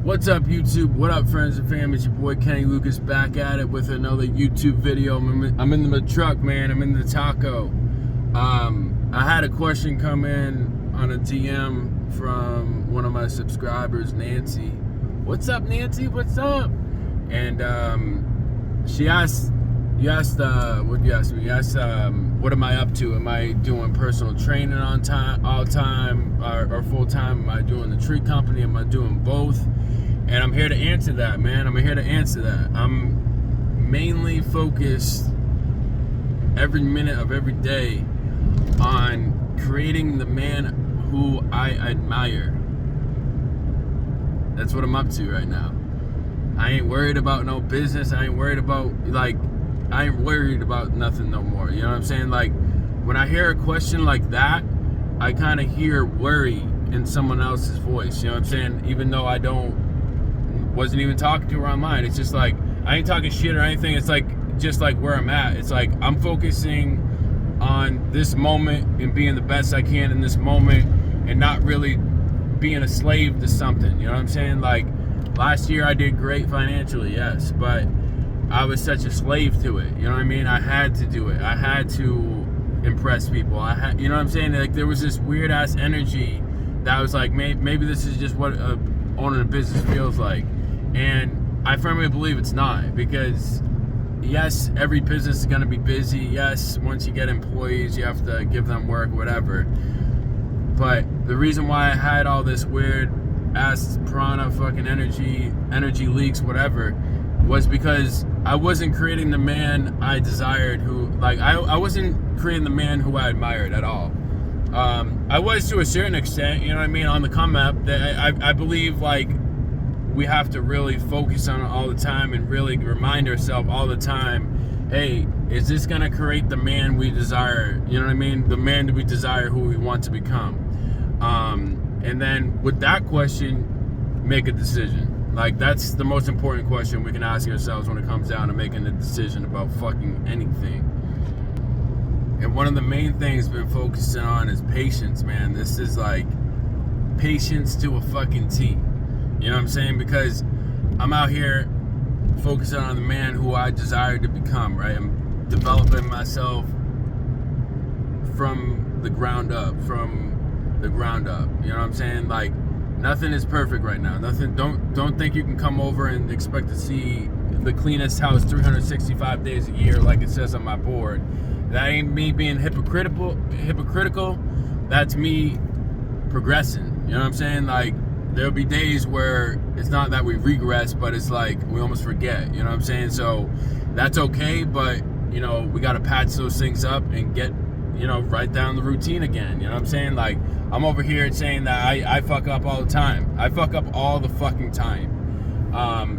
What's up, YouTube? What up, friends and family? It's your boy Kenny Lucas back at it with another YouTube video. I'm in the truck, man. I'm in the taco. I had a question come in on a DM from one of my subscribers, Nancy. What's up, Nancy? What's up? And she asked, what you asked me? You asked, what am I up to? Am I doing personal training on time, all time, or full time? Am I doing the tree company? Am I doing both? And I'm here to answer that, man. I'm here to answer that. I'm mainly focused every minute of every day on creating the man who I admire. That's what I'm up to right now. I ain't worried about no business. I ain't worried about, nothing no more. You know what I'm saying? Like, when I hear a question like that, I kind of hear worry in someone else's voice. You know what I'm saying? Even though I wasn't even talking to her online. It's just like, I ain't talking shit or anything. It's like, just like where I'm at. It's like, I'm focusing on this moment and being the best I can in this moment and not really being a slave to something. You know what I'm saying? Like, last year I did great financially, yes, but I was such a slave to it. You know what I mean? I had to do it. I had to impress people. You know what I'm saying? Like, there was this weird ass energy that was like, maybe this is just what owning a business feels like. And I firmly believe it's not, because yes, every business is going to be busy. Yes, once you get employees, you have to give them work, whatever. But the reason why I had all this weird ass prana fucking energy leaks, whatever, was because I wasn't creating the man I desired, I wasn't creating the man who I admired at all. I was to a certain extent, you know what I mean, on the come up. That I believe, like, we have to really focus on it all the time and really remind ourselves all the time, hey, is this gonna create the man we desire? You know what I mean? The man that we desire, who we want to become. And then with that question, make a decision. Like, that's the most important question we can ask ourselves when it comes down to making a decision about fucking anything. And one of the main things we've been focusing on is patience, man. This is like patience to a fucking T. You know what I'm saying? Because I'm out here focusing on the man who I desire to become, right? I'm developing myself from the ground up. You know what I'm saying? Like, nothing is perfect right now. Nothing. Don't think you can come over and expect to see the cleanest house 365 days a year, like it says on my board. That ain't me being hypocritical. That's me progressing. You know what I'm saying? Like, there'll be days where it's not that we regress, but it's like we almost forget. You know what I'm saying? So that's okay, but, you know, we got to patch those things up and get, you know, right down the routine again. You know what I'm saying? Like, I'm over here saying that I fuck up all the time. I fuck up all the fucking time.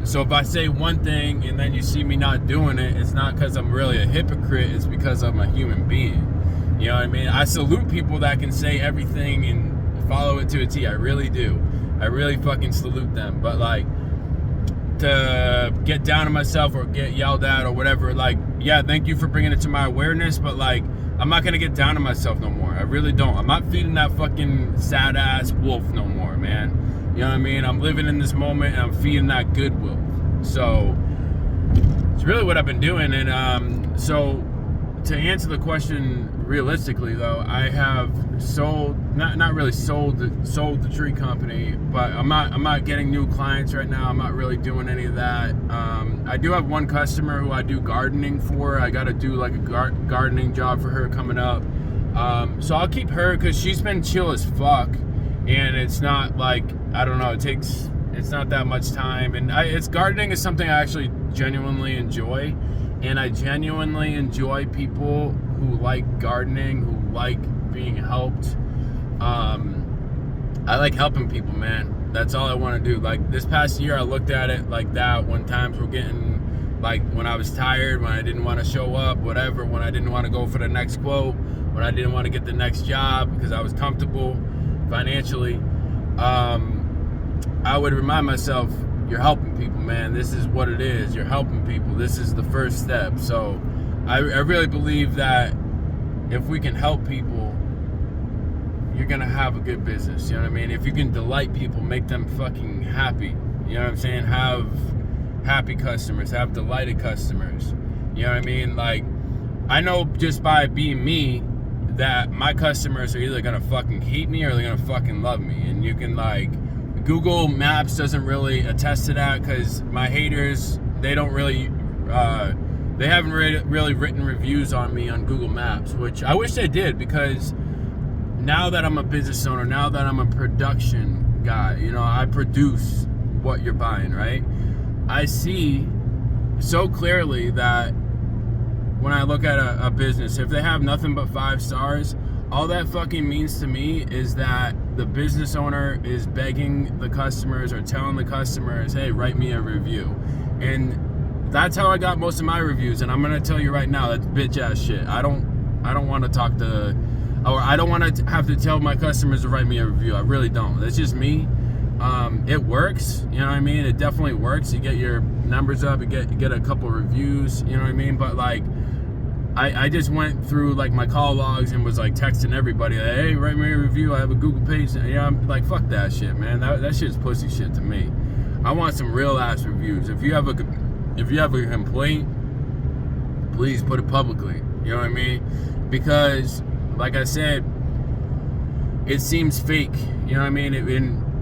So if I say one thing and then you see me not doing it, it's not because I'm really a hypocrite. It's because I'm a human being. You know what I mean? I salute people that can say everything and follow it to a T. I really do. I really fucking salute them. But, like, to get down on myself or get yelled at or whatever, like, yeah, thank you for bringing it to my awareness, but, like, I'm not gonna get down on myself no more. I really don't. I'm not feeding that fucking sad ass wolf no more, man. You know what I mean? I'm living in this moment and I'm feeding that good wolf. So it's really what I've been doing. And so to answer the question realistically, though, I have sold, not really sold the tree company, but I'm not getting new clients right now. I'm not really doing any of that. I do have one customer who I do gardening for. I got to do like a gardening job for her coming up. So I'll keep her because she's been chill as fuck, and it's not like, I don't know, it's not that much time, and gardening is something I actually genuinely enjoy. And I genuinely enjoy people who like gardening, who like being helped. I like helping people, man. That's all I want to do. Like, this past year, I looked at it like that. When times were getting, like, when I was tired, when I didn't want to show up, whatever, when I didn't want to go for the next quote, when I didn't want to get the next job because I was comfortable financially, I would remind myself, you're helping people, man. This is what it is. You're helping people. This is the first step. So I really believe that if we can help people, you're going to have a good business. You know what I mean? If you can delight people, make them fucking happy, You know what I'm saying? Have happy customers, have delighted customers. You know what I mean? Like, I know just by being me that my customers are either gonna fucking hate me or they're gonna fucking love me. And you can, like, Google Maps doesn't really attest to that, because my haters, they don't really, they haven't really written reviews on me on Google Maps, which I wish they did, because now that I'm a business owner, now that I'm a production guy, you know, I produce what you're buying, right? I see so clearly that when I look at a business, if they have nothing but 5 stars, all that fucking means to me is that the business owner is begging the customers or telling the customers, hey, write me a review. And that's how I got most of my reviews. And I'm gonna tell you right now, that's bitch ass shit. I don't want to talk to, or I don't want to have to tell my customers to write me a review. I really don't. That's just me. It works, you know what I mean? It definitely works. You get your numbers up, you get a couple reviews, you know what I mean? But like, I just went through like my call logs and was like texting everybody, like, hey, write me a review. I have a Google page. And, you know, I'm like, fuck that shit, man. That shit's pussy shit to me. I want some real ass reviews. If you have a complaint, please put it publicly. You know what I mean? Because, like I said, it seems fake. You know what I mean?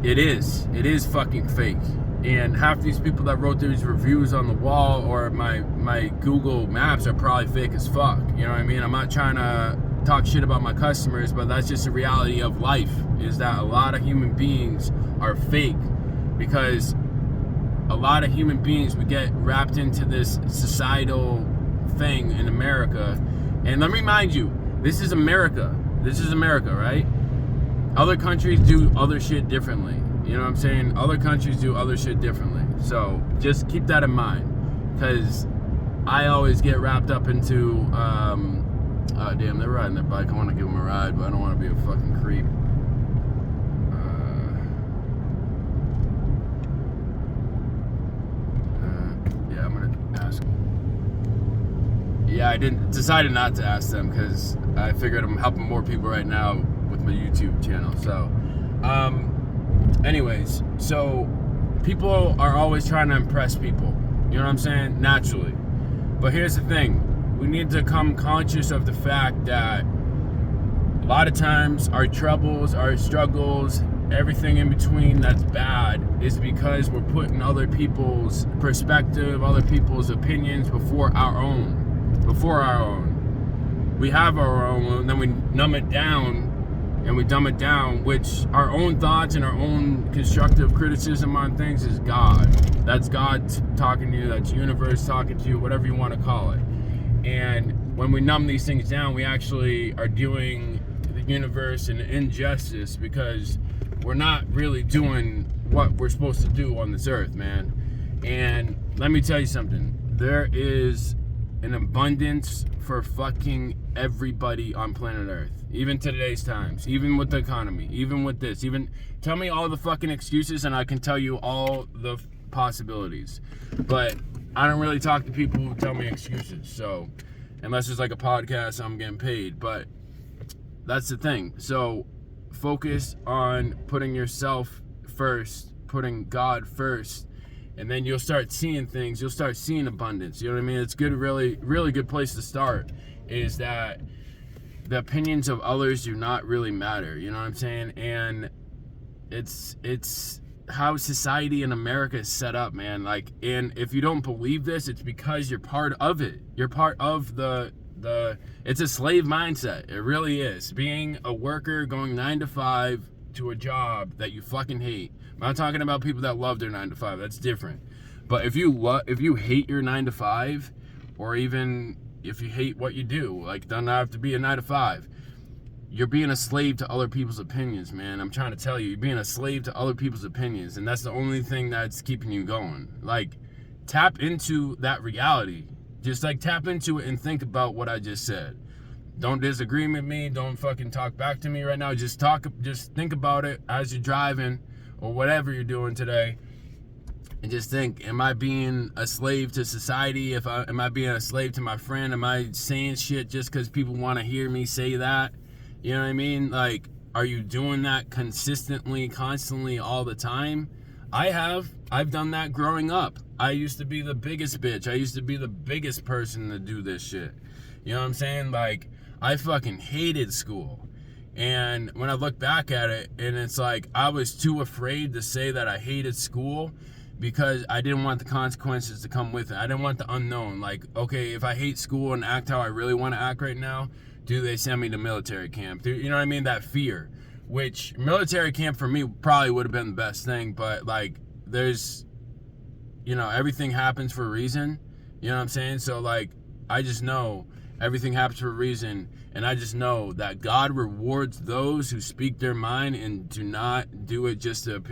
It is fucking fake. And half these people that wrote these reviews on the wall or my Google Maps are probably fake as fuck. You know what I mean? I'm not trying to talk shit about my customers, but that's just the reality of life, is that a lot of human beings are fake, because a lot of human beings, we get wrapped into this societal thing in America. And let me remind you, this is America. This is America, right? Other countries do other shit differently. You know what I'm saying? Other countries do other shit differently. So just keep that in mind, because I always get wrapped up into, damn, they're riding their bike. I want to give them a ride, but I don't want to be a fucking creep. Yeah, I'm going to ask. Yeah, I decided not to ask them, because I figured I'm helping more people right now with my YouTube channel. So, anyways, so people are always trying to impress people, you know what I'm saying? Naturally. But here's the thing. We need to come conscious of the fact that a lot of times our troubles, our struggles, everything in between that's bad is because we're putting other people's perspective, other people's opinions before our own. We have our own, and then we numb it down and we dumb it down, which our own thoughts and our own constructive criticism on things is God. That's God talking to you, that's universe talking to you, whatever you want to call it. And when we numb these things down, we actually are doing the universe an injustice, because we're not really doing what we're supposed to do on this earth, man. And let me tell you something. There is an abundance for fucking everybody on planet Earth. Even today's times, even with the economy, even with this, even tell me all the fucking excuses and I can tell you all the possibilities. But I don't really talk to people who tell me excuses. So unless it's like a podcast, I'm getting paid. But that's the thing. So focus on putting yourself first, putting God first, and then you'll start seeing things. You'll start seeing abundance. You know what I mean? It's good, really, really good place to start, is that the opinions of others do not really matter. You know what I'm saying? And it's how society in America is set up, man. Like, and if you don't believe this, it's because you're part of it. You're part of the it's a slave mindset. It really is. Being a worker, going 9 to 5 to a job that you fucking hate. I'm not talking about people that love their 9 to 5. That's different. But if you hate your 9 to 5, or even if you hate what you do, like, it doesn't have to be a 9 to 5. You're being a slave to other people's opinions, man. I'm trying to tell you, you're being a slave to other people's opinions, and that's the only thing that's keeping you going. Like, tap into that reality. Just like tap into it and think about what I just said. Don't disagree with me. Don't fucking talk back to me right now. Just think about it as you're driving or whatever you're doing today. And just think, am I being a slave to society? Am I being a slave to my friend? Am I saying shit just because people want to hear me say that? You know what I mean? Like, are you doing that consistently, constantly, all the time? I've done that growing up. I used to be the biggest bitch. I used to be the biggest person to do this shit. You know what I'm saying? Like, I fucking hated school. And when I look back at it, and it's like, I was too afraid to say that I hated school because I didn't want the consequences to come with it. I didn't want the unknown. Like, okay, if I hate school and act how I really want to act right now, do they send me to military camp? You know what I mean? That fear. Which, military camp for me probably would have been the best thing, but like, there's, you know, everything happens for a reason. You know what I'm saying? So like, I just know everything happens for a reason, and I just know that God rewards those who speak their mind and do not do it just to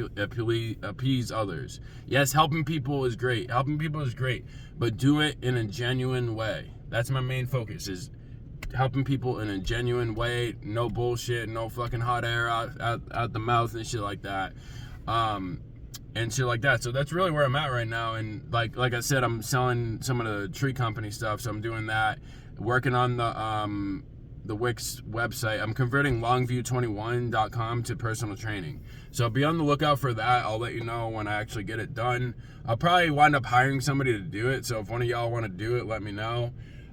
appease others. Yes, helping people is great. Helping people is great, but do it in a genuine way. That's my main focus, is helping people in a genuine way. No bullshit, no fucking hot air out the mouth and shit like that. And shit like that. So that's really where I'm at right now. And like I said, I'm selling some of the tree company stuff, so I'm doing that. Working on the Wix website. I'm converting longview21.com to personal training. So be on the lookout for that. I'll let you know when I actually get it done. I'll probably wind up hiring somebody to do it. So if one of y'all want to do it, let me know.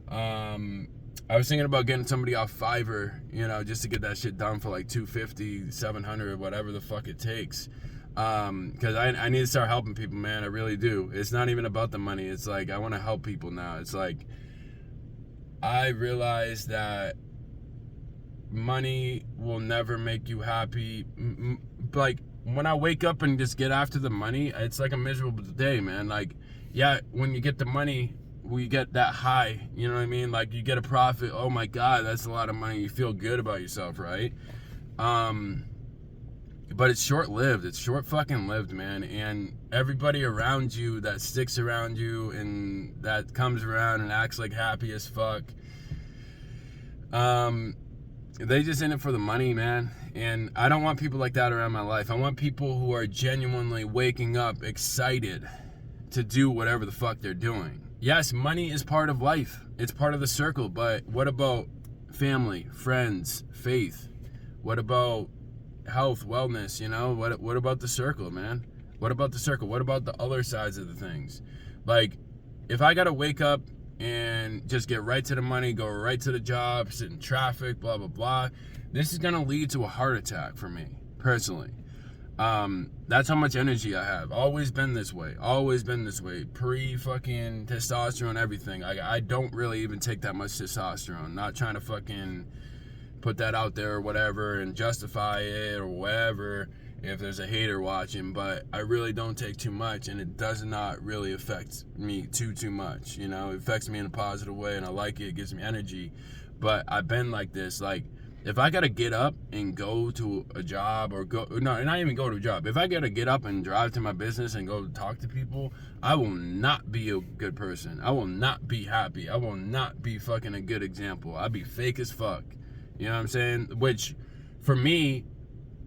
I was thinking about getting somebody off Fiverr, you know, just to get that shit done for like $250, $700, whatever the fuck it takes. Because I need to start helping people, man. I really do. It's not even about the money. It's like, I want to help people now. It's like, I realize that money will never make you happy. Like, when I wake up and just get after the money, it's like a miserable day, man. Like, yeah, when you get the money, we get that high, you know what I mean? Like, you get a profit, oh my God, that's a lot of money. You feel good about yourself, right? But it's short-lived. It's short fucking lived, man. And everybody around you that sticks around you and that comes around and acts like happy as fuck, they just in it for the money, man. And I don't want people like that around my life. I want people who are genuinely waking up excited to do whatever the fuck they're doing. Yes, money is part of life. It's part of the circle, but what about family, friends, faith? What about health, wellness, you know? What about the circle, man? What about the circle? What about the other sides of the things? Like, if I gotta wake up and just get right to the money, go right to the job, sit in traffic, blah, blah, blah, this is gonna lead to a heart attack for me, personally. That's how much energy I have. Always been this way. Always been this way. Pre-fucking testosterone, everything. I don't really even take that much testosterone. Not trying to fucking put that out there or whatever and justify it or whatever if there's a hater watching, but I really don't take too much, and it does not really affect me too much. You know, it affects me in a positive way, and I like it. It gives me energy. But I've been like this. Like, if I gotta get up and go to a job or not even go to a job. If I gotta get up and drive to my business and go talk to people, I will not be a good person. I will not be happy. I will not be fucking a good example. I'll be fake as fuck. You know what I'm saying? Which, for me,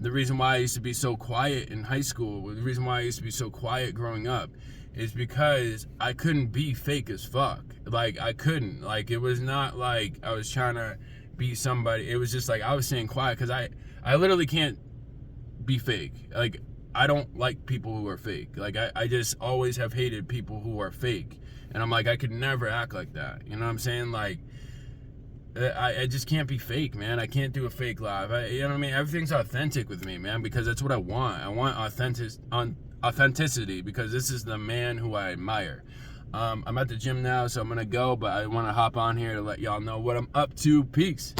the reason why I used to be so quiet in high school, the reason why I used to be so quiet growing up, is because I couldn't be fake as fuck. Like, I couldn't. Like, it was not like I was trying to be somebody. It was just like I was staying quiet because I literally can't be fake. Like, I don't like people who are fake. Like, I just always have hated people who are fake. And I'm like, I could never act like that. You know what I'm saying? Like, I just can't be fake, man. I can't do a fake live. You know what I mean? Everything's authentic with me, man, because that's what I want. I want authenticity because this is the man who I admire. I'm at the gym now, so I'm going to go, but I want to hop on here to let y'all know what I'm up to. Peace.